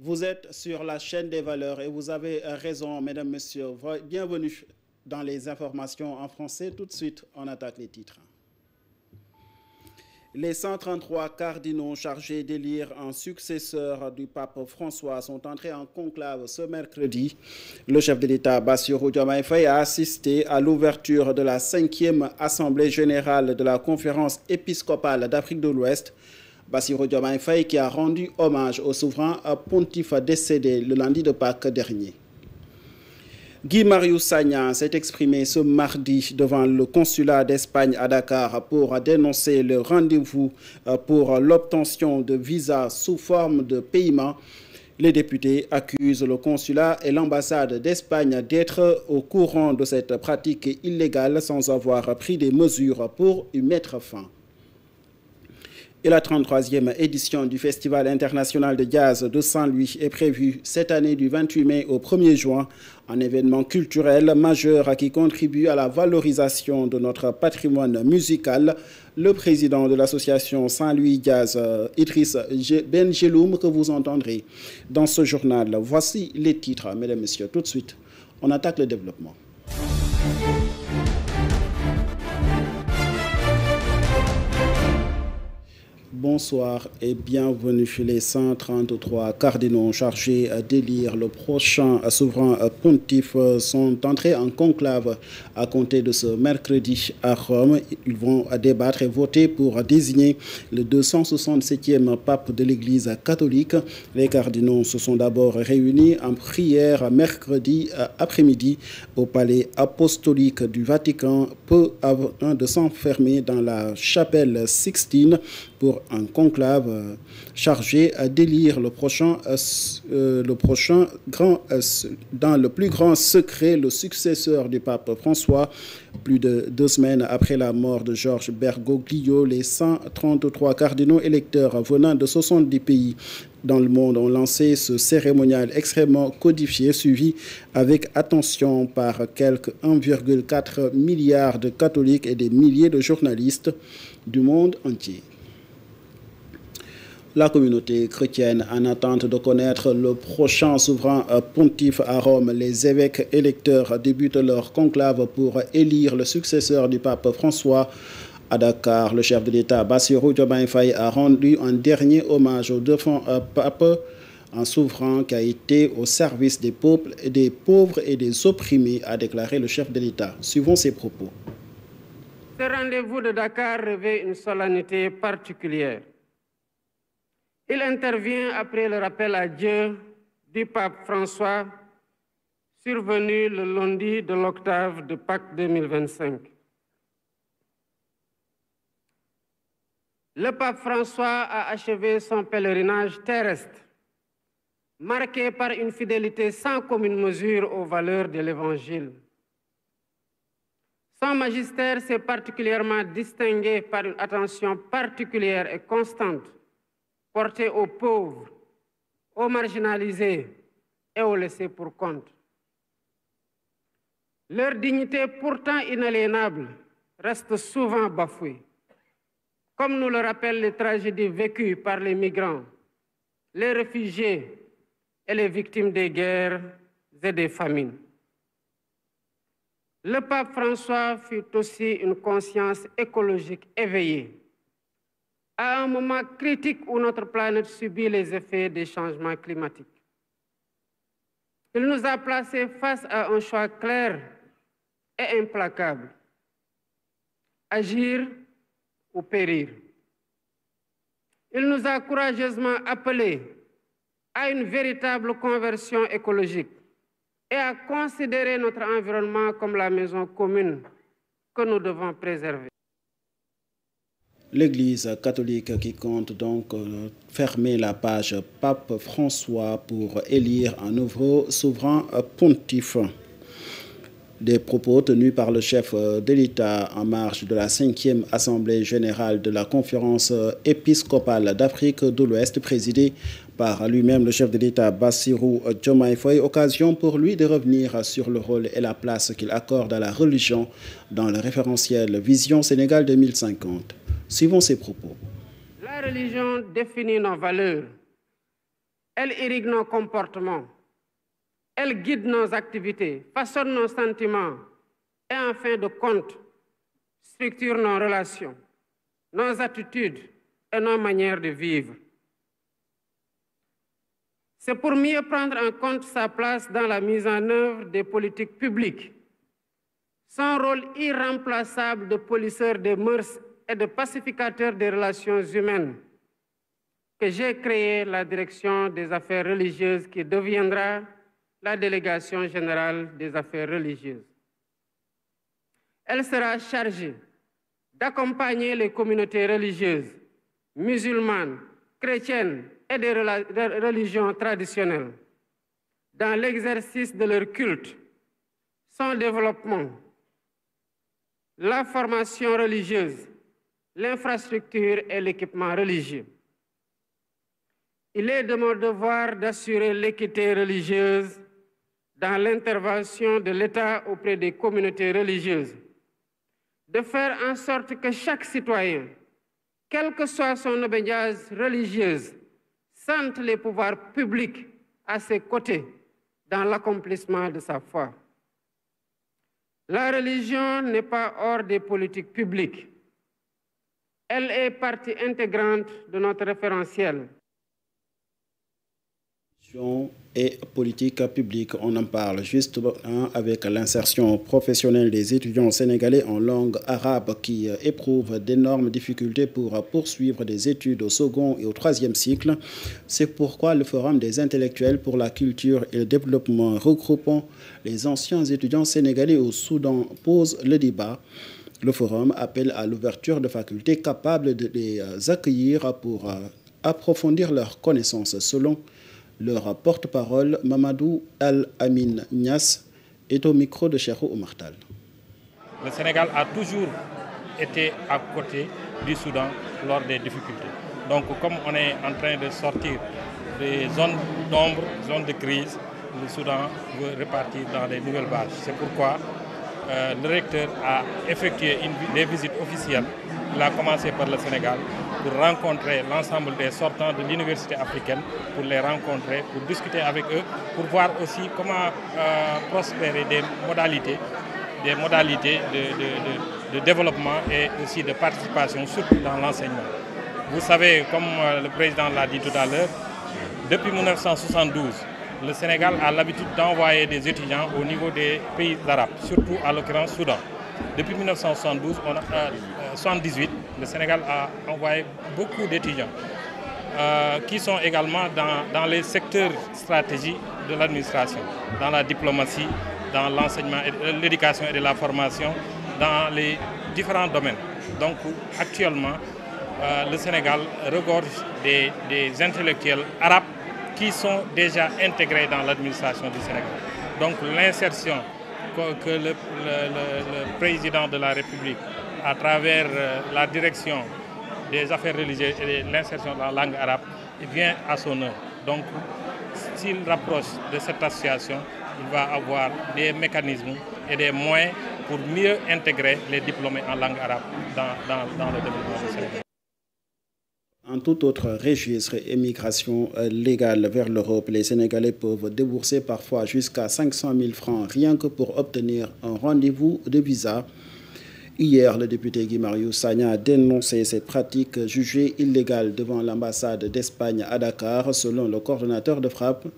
Vous êtes sur la chaîne des valeurs et vous avez raison, mesdames, messieurs. Bienvenue dans les informations en français. Tout de suite, on attaque les titres. Les 133 cardinaux chargés d'élire un successeur du pape François sont entrés en conclave ce mercredi. Le chef de l'État, Bassirou Diomaye Faye, a assisté à l'ouverture de la 5e Assemblée générale de la Conférence épiscopale d'Afrique de l'Ouest. Bassirou Diomaye Faye qui a rendu hommage au souverain pontife décédé le lundi de Pâques dernier. Guy Marius Sagna s'est exprimé ce mardi devant le consulat d'Espagne à Dakar pour dénoncer le rendez-vous pour l'obtention de visas sous forme de paiement. Les députés accusent le consulat et l'ambassade d'Espagne d'être au courant de cette pratique illégale sans avoir pris des mesures pour y mettre fin. Et la 33e édition du Festival international de jazz de Saint-Louis est prévue cette année du 28 mai au 1er juin, un événement culturel majeur qui contribue à la valorisation de notre patrimoine musical. Le président de l'association Saint-Louis Jazz, Idriss Benjeloum, que vous entendrez dans ce journal. Voici les titres, mesdames et messieurs. Tout de suite, on attaque le développement. Bonsoir et bienvenue chez les 133 cardinaux chargés d'élire le prochain souverain pontife sont entrés en conclave à compter de ce mercredi à Rome. Ils vont débattre et voter pour désigner le 267e pape de l'Église catholique. Les cardinaux se sont d'abord réunis en prière mercredi après-midi au palais apostolique du Vatican, peu avant de s'enfermer dans la chapelle Sixtine pour un conclave chargé d'élire dans le plus grand secret le successeur du pape François. Plus de 2 semaines après la mort de Georges Bergoglio, les 133 cardinaux électeurs venant de 70 pays dans le monde ont lancé ce cérémonial extrêmement codifié, suivi avec attention par quelques 1,4 milliard de catholiques et des milliers de journalistes du monde entier. La communauté chrétienne en attente de connaître le prochain souverain pontife à Rome. Les évêques électeurs débutent leur conclave pour élire le successeur du pape François. À Dakar, le chef de l'État, Bassirou Diomaye Faye, a rendu un dernier hommage au défunt pape, un souverain qui a été au service des peuples, des pauvres et des opprimés, a déclaré le chef de l'État. Suivons ses propos. Ce rendez-vous de Dakar revêt une solennité particulière. Il intervient après le rappel à Dieu du pape François, survenu le lundi de l'octave de Pâques 2025. Le pape François a achevé son pèlerinage terrestre, marqué par une fidélité sans commune mesure aux valeurs de l'Évangile. Son magistère s'est particulièrement distingué par une attention particulière et constante portée aux pauvres, aux marginalisés et aux laissés pour compte. Leur dignité pourtant inaliénable reste souvent bafouée, comme nous le rappellent les tragédies vécues par les migrants, les réfugiés et les victimes des guerres et des famines. Le pape François fut aussi une conscience écologique éveillée, à un moment critique où notre planète subit les effets des changements climatiques. Il nous a placés face à un choix clair et implacable: agir ou périr. Il nous a courageusement appelés à une véritable conversion écologique et à considérer notre environnement comme la maison commune que nous devons préserver. L'Église catholique qui compte donc fermer la page Pape François pour élire un nouveau souverain pontife. Des propos tenus par le chef de l'État en marge de la 5e Assemblée générale de la Conférence épiscopale d'Afrique de l'Ouest, présidée par lui-même le chef de l'État Bassirou Diomaye Faye, occasion pour lui de revenir sur le rôle et la place qu'il accorde à la religion dans le référentiel Vision Sénégal 2050. Suivons ses propos. La religion définit nos valeurs, Elle irrigue nos comportements. Elle guide nos activités, façonne nos sentiments et, en fin de compte, structure nos relations, nos attitudes et nos manières de vivre. C'est pour mieux prendre en compte sa place dans la mise en œuvre des politiques publiques, son rôle irremplaçable de polisseur des mœurs et de pacificateur des relations humaines, que j'ai créé la direction des affaires religieuses qui deviendra la délégation générale des affaires religieuses. Elle sera chargée d'accompagner les communautés religieuses, musulmanes, chrétiennes et des religions traditionnelles dans l'exercice de leur culte, son développement, la formation religieuse, l'infrastructure et l'équipement religieux. Il est de mon devoir d'assurer l'équité religieuse dans l'intervention de l'État auprès des communautés religieuses, de faire en sorte que chaque citoyen, quelle que soit son obédience religieuse, sente les pouvoirs publics à ses côtés dans l'accomplissement de sa foi. La religion n'est pas hors des politiques publiques. Elle est partie intégrante de notre référentiel. Et politique publique, on en parle justement avec l'insertion professionnelle des étudiants sénégalais en langue arabe qui éprouvent d'énormes difficultés pour poursuivre des études au second et au troisième cycle. C'est pourquoi le Forum des intellectuels pour la culture et le développement regroupant les anciens étudiants sénégalais au Soudan pose le débat. Le Forum appelle à l'ouverture de facultés capables de les accueillir pour approfondir leurs connaissances. Selon leur porte-parole, Mamadou Al-Amin Niass, est au micro de Cheikh Oumar Tall. Le Sénégal a toujours été à côté du Soudan lors des difficultés. Donc comme on est en train de sortir des zones d'ombre, zones de crise, le Soudan veut repartir dans les nouvelles bases. C'est pourquoi le recteur a effectué des visites officielles. Il a commencé par le Sénégal pour rencontrer l'ensemble des sortants de l'université africaine, pour les rencontrer, pour discuter avec eux, pour voir aussi comment prospérer des modalités de développement et aussi de participation, surtout dans l'enseignement. Vous savez, comme le président l'a dit tout à l'heure, depuis 1972, le Sénégal a l'habitude d'envoyer des étudiants au niveau des pays arabes, surtout à l'occurrence Soudan. Depuis 1978, le Sénégal a envoyé beaucoup d'étudiants qui sont également dans les secteurs stratégiques de l'administration, dans la diplomatie, dans l'enseignement, l'éducation et de la formation, dans les différents domaines. Donc actuellement, le Sénégal regorge des intellectuels arabes qui sont déjà intégrés dans l'administration du Sénégal. Donc l'insertion que le président de la République, à travers la direction des affaires religieuses et l'insertion dans la langue arabe, vient à son heure. Donc s'il rapproche de cette association, il va avoir des mécanismes et des moyens pour mieux intégrer les diplômés en langue arabe dans le développement du Sénégal. En tout autre registre, émigration légale vers l'Europe, les Sénégalais peuvent débourser parfois jusqu'à 500 000 francs rien que pour obtenir un rendez-vous de visa. Hier, le député Guy Marius Sagna a dénoncé cette pratique jugée illégale devant l'ambassade d'Espagne à Dakar. Selon le coordonnateur de FRAPP,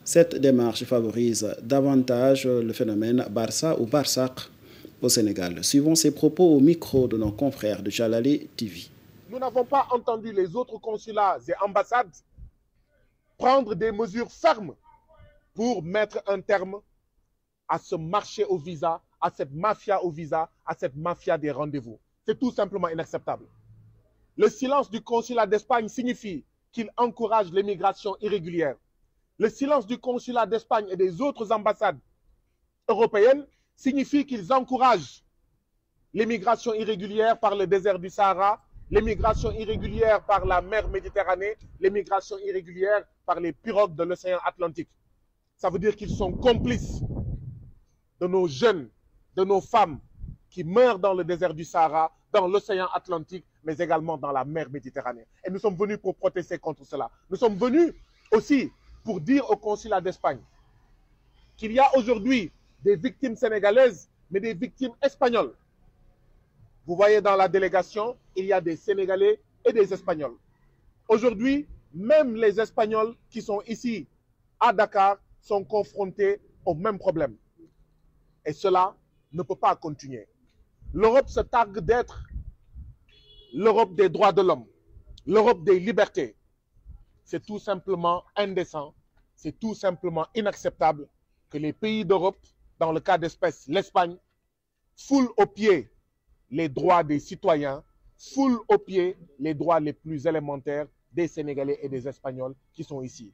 cette démarche favorise davantage le phénomène Barça ou Barsak au Sénégal. Suivons ces propos au micro de nos confrères de Jalali TV. Nous n'avons pas entendu les autres consulats et ambassades prendre des mesures fermes pour mettre un terme à ce marché au visa, à cette mafia au visa, à cette mafia des rendez-vous. C'est tout simplement inacceptable. Le silence du consulat d'Espagne signifie qu'il encourage l'immigration irrégulière. Le silence du consulat d'Espagne et des autres ambassades européennes signifie qu'ils encouragent l'immigration irrégulière par le désert du Sahara, l'immigration irrégulière par la mer Méditerranée, l'immigration irrégulière par les pirogues de l'océan Atlantique. Ça veut dire qu'ils sont complices de nos jeunes, de nos femmes qui meurent dans le désert du Sahara, dans l'océan Atlantique, mais également dans la mer Méditerranée. Et nous sommes venus pour protester contre cela. Nous sommes venus aussi pour dire au consulat d'Espagne qu'il y a aujourd'hui des victimes sénégalaises, mais des victimes espagnoles. Vous voyez dans la délégation, il y a des Sénégalais et des Espagnols. Aujourd'hui, même les Espagnols qui sont ici à Dakar sont confrontés au même problème. Et cela ne peut pas continuer. L'Europe se targue d'être l'Europe des droits de l'homme, l'Europe des libertés. C'est tout simplement indécent, c'est tout simplement inacceptable que les pays d'Europe, dans le cas d'espèce l'Espagne, foulent aux pieds les droits des citoyens, foulent aux pieds les droits les plus élémentaires des Sénégalais et des Espagnols qui sont ici.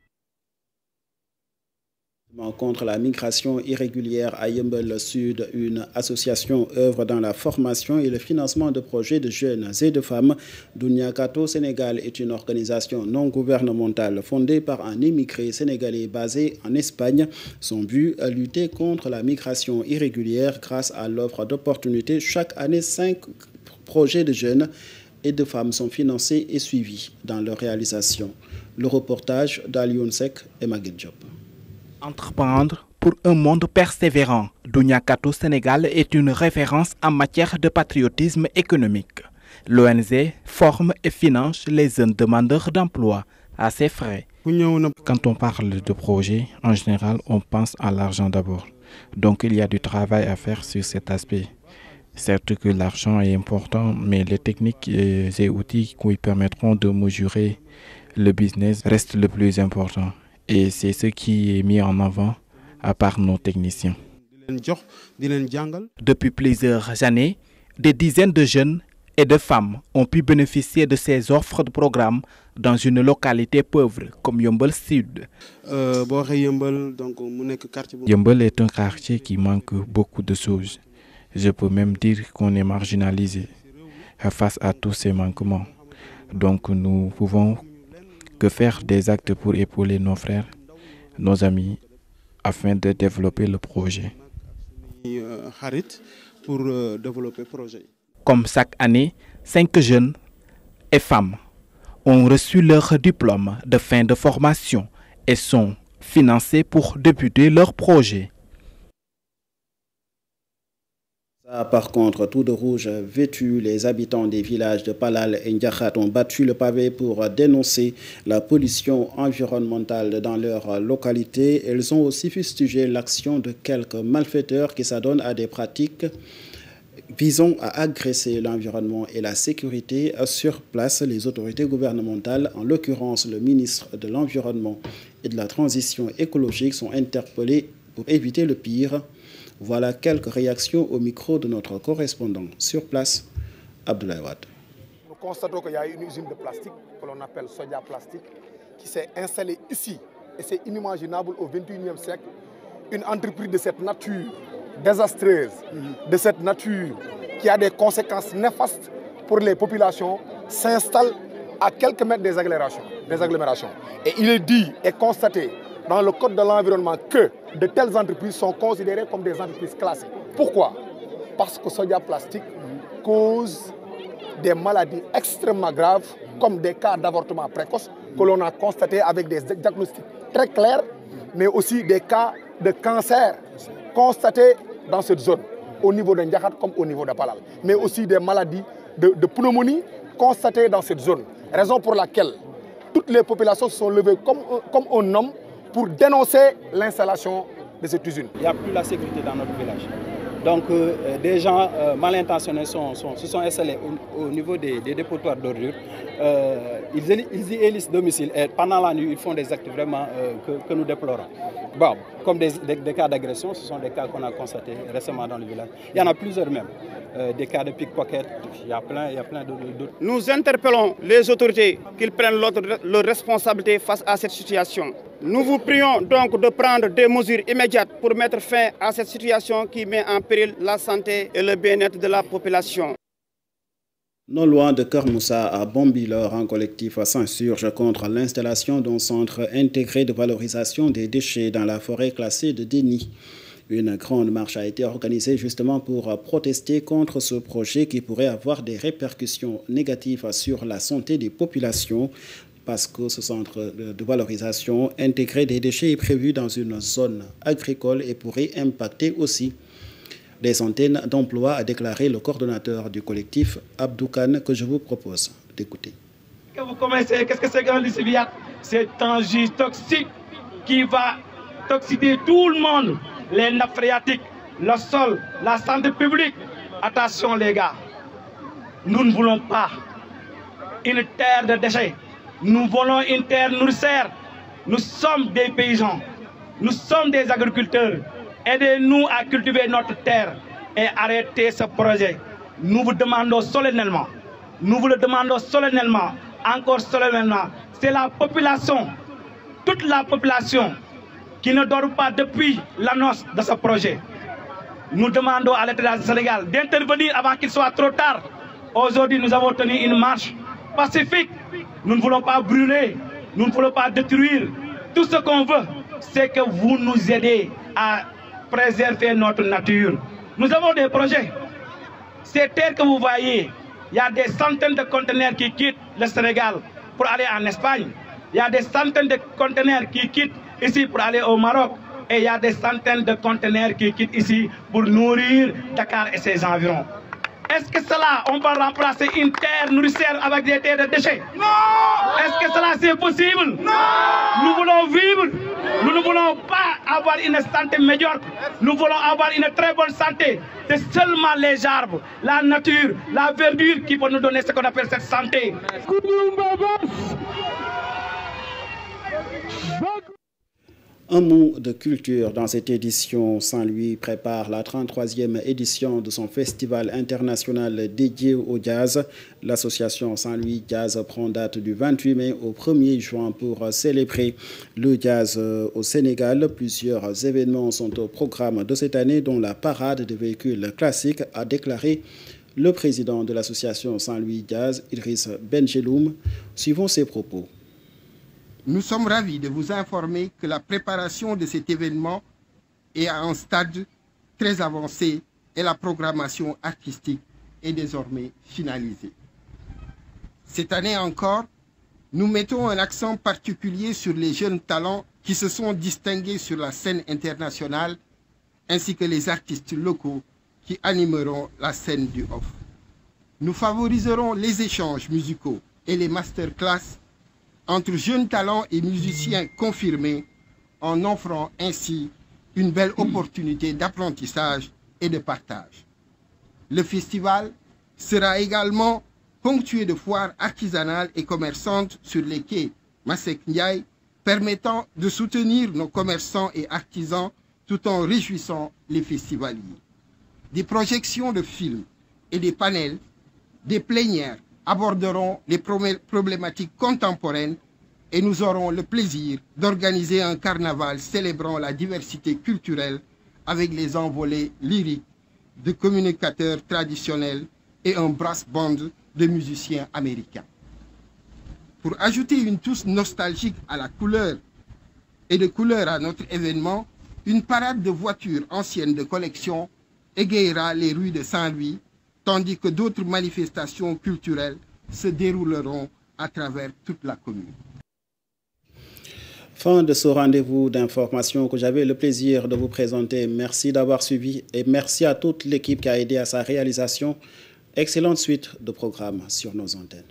Contre la migration irrégulière à Yeumbeul Sud, une association œuvre dans la formation et le financement de projets de jeunes et de femmes. Dunia Kato Sénégal est une organisation non gouvernementale fondée par un immigré sénégalais basé en Espagne. Son but, lutter contre la migration irrégulière grâce à l'offre d'opportunités. Chaque année, 5 projets de jeunes et de femmes sont financés et suivis dans leur réalisation. Le reportage d'Alioune Seck et Maguette Diop. Entreprendre pour un monde persévérant. Dunia Kato Sénégal est une référence en matière de patriotisme économique. L'ONG forme et finance les jeunes demandeurs d'emploi à ses frais. Quand on parle de projet, en général, on pense à l'argent d'abord. Donc il y a du travail à faire sur cet aspect. Certes que l'argent est important, mais les techniques et outils qui permettront de mesurer le business restent le plus important. Et c'est ce qui est mis en avant à part nos techniciens. Depuis plusieurs années, des dizaines de jeunes et de femmes ont pu bénéficier de ces offres de programmes dans une localité pauvre comme Yeumbeul Sud. Yeumbeul est un quartier qui manque beaucoup de choses. Je peux même dire qu'on est marginalisé face à tous ces manquements. Donc nous pouvons que faire des actes pour épauler nos frères, nos amis, afin de développer le projet. Comme chaque année, 5 jeunes et femmes ont reçu leur diplôme de fin de formation et sont financés pour débuter leur projet. Par contre, tout de rouge vêtu, les habitants des villages de Palal et Ndiakhat ont battu le pavé pour dénoncer la pollution environnementale dans leur localité. Elles ont aussi fustigé l'action de quelques malfaiteurs qui s'adonnent à des pratiques visant à agresser l'environnement et la sécurité. Sur place, les autorités gouvernementales, en l'occurrence le ministre de l'Environnement et de la Transition écologique, sont interpellées pour éviter le pire. Voilà quelques réactions au micro de notre correspondant sur place, Abdoulaye Wade. Nous constatons qu'il y a une usine de plastique que l'on appelle Sodia Plastique qui s'est installée ici. Et c'est inimaginable au XXIe siècle, une entreprise de cette nature désastreuse, de cette nature qui a des conséquences néfastes pour les populations, s'installe à quelques mètres des agglomérations. Et il est dit et constaté dans le code de l'environnement que de telles entreprises sont considérées comme des entreprises classées. Pourquoi? Parce que Sodia Plastique cause des maladies extrêmement graves, comme des cas d'avortement précoce que l'on a constaté avec des diagnostics très clairs, mais aussi des cas de cancer constatés dans cette zone, au niveau de Ndiakhat comme au niveau de Palal, mais aussi des maladies de pneumonie constatées dans cette zone. Raison pour laquelle toutes les populations se sont levées comme un homme pour dénoncer l'installation de cette usine. Il n'y a plus la sécurité dans notre village. Donc des gens mal intentionnés se sont installés au niveau des dépotoirs d'ordures. Ils y élisent domicile et pendant la nuit, ils font des actes vraiment que nous déplorons. Bon, comme des cas d'agression, ce sont des cas qu'on a constatés récemment dans le village. Il y en a plusieurs même. Des cas de pickpocket, il y a plein d'autres. Nous interpellons les autorités qu'ils prennent leur responsabilité face à cette situation. Nous vous prions donc de prendre des mesures immédiates pour mettre fin à cette situation qui met en péril la santé et le bien-être de la population. Non loin de Keur Moussa à Bambilor, un collectif s'insurge contre l'installation d'un centre intégré de valorisation des déchets dans la forêt classée de Déni. Une grande marche a été organisée justement pour protester contre ce projet qui pourrait avoir des répercussions négatives sur la santé des populations. parce que ce centre de valorisation intégré des déchets est prévu dans une zone agricole et pourrait impacter aussi des centaines d'emplois, a déclaré le coordonnateur du collectif Abdou Kane, que je vous propose d'écouter. Vous commencez, qu'est-ce que c'est qu'un lycéviat? C'est un jus toxique qui va toxiquer tout le monde, les nappes phréatiques, le sol, la santé publique. Attention les gars, nous ne voulons pas une terre de déchets, nous voulons une terre nourricière. Nous sommes des paysans, nous sommes des agriculteurs. Aidez-nous à cultiver notre terre et arrêtez ce projet. Nous vous demandons solennellement, encore solennellement, c'est la population, toute la population qui ne dort pas depuis l'annonce de ce projet. Nous demandons à l'État du Sénégal d'intervenir avant qu'il soit trop tard. Aujourd'hui, nous avons tenu une marche pacifique. Nous ne voulons pas brûler, nous ne voulons pas détruire. Tout ce qu'on veut, c'est que vous nous aidez à préserver notre nature. Nous avons des projets. Ces terres que vous voyez, il y a des centaines de conteneurs qui quittent le Sénégal pour aller en Espagne. Il y a des centaines de conteneurs qui quittent ici pour aller au Maroc. Et il y a des centaines de conteneurs qui quittent ici pour nourrir Dakar et ses environs. Est-ce que cela, on va remplacer une terre nourricière avec des terres de déchets? Non! Est-ce que cela c'est possible? Non! Nous voulons vivre. Nous ne voulons pas avoir une santé médiocre. Nous voulons avoir une très bonne santé. C'est seulement les arbres, la nature, la verdure qui vont nous donner ce qu'on appelle cette santé. Un mot de culture dans cette édition. Saint-Louis prépare la 33e édition de son festival international dédié au jazz. L'association Saint-Louis Jazz prend date du 28 mai au 1er juin pour célébrer le jazz au Sénégal. Plusieurs événements sont au programme de cette année, dont la parade des véhicules classiques, a déclaré le président de l'association Saint-Louis Jazz, Idriss Benjeloum. Suivons ses propos. Nous sommes ravis de vous informer que la préparation de cet événement est à un stade très avancé et la programmation artistique est désormais finalisée. Cette année encore, nous mettons un accent particulier sur les jeunes talents qui se sont distingués sur la scène internationale ainsi que les artistes locaux qui animeront la scène du off. Nous favoriserons les échanges musicaux et les masterclass entre jeunes talents et musiciens confirmés en offrant ainsi une belle opportunité d'apprentissage et de partage. Le festival sera également ponctué de foires artisanales et commerçantes sur les quais Masek Ndiaye, permettant de soutenir nos commerçants et artisans tout en réjouissant les festivaliers. Des projections de films et des panels, des plénières aborderont les problématiques contemporaines et nous aurons le plaisir d'organiser un carnaval célébrant la diversité culturelle avec les envolées lyriques de communicateurs traditionnels et un brass band de musiciens américains. Pour ajouter une touche nostalgique à la couleur et de couleur à notre événement, une parade de voitures anciennes de collection égayera les rues de Saint-Louis, tandis que d'autres manifestations culturelles se dérouleront à travers toute la commune. Fin de ce rendez-vous d'information que j'avais le plaisir de vous présenter. Merci d'avoir suivi et merci à toute l'équipe qui a aidé à sa réalisation. Excellente suite de programmes sur nos antennes.